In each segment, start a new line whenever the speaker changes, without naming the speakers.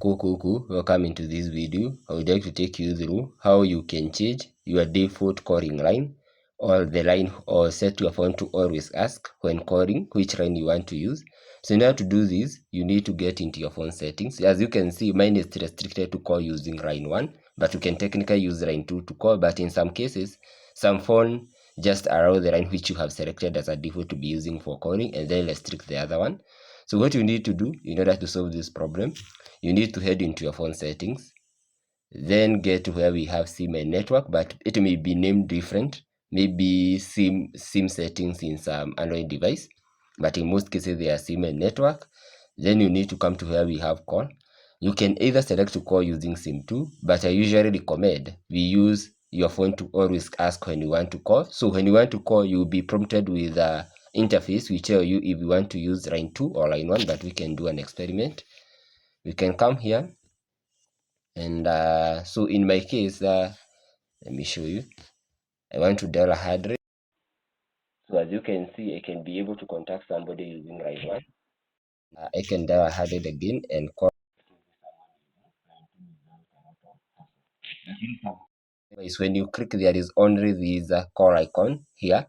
Cool. Welcome into this video. I would like to take you through how you can change your default calling line or the line, or set your phone to always ask when calling which line you want to use. So in order to do this, you need to get into your phone settings. As you can see, mine is restricted to call using line 1, but you can technically use line 2 to call. But in some cases, some phone just allow the line which you have selected as a default to be using for calling and then restrict the other one. So what you need to do in order to solve this problem, you need to head into your phone settings, then get to where we have SIM and network, but it may be named different, maybe SIM settings in some Android device, but in most cases they are SIM and network. Then you need to come to where we have call. You can either select to call using SIM 2, but I usually recommend we use your phone to always ask when you want to call. So when you want to call, you'll be prompted with a interface which tell you if you want to use line 2 or line 1, but we can do an experiment. We can come here, and so in my case, let me show you. I want to dial 100. So as you can see, I can be able to contact somebody using line 1. I can dial 100 again and call. Is when you click, there is only this call icon here.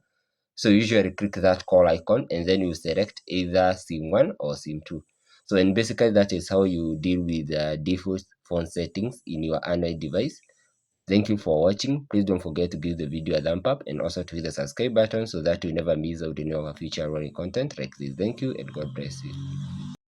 So usually click that call icon and then you select either SIM 1 or SIM 2. So and basically that is how you deal with default phone settings in your Android device. Thank you for watching. Please don't forget to give the video a thumb up and also to hit the subscribe button so that you never miss out any of our future running content like this. Thank you and God bless you.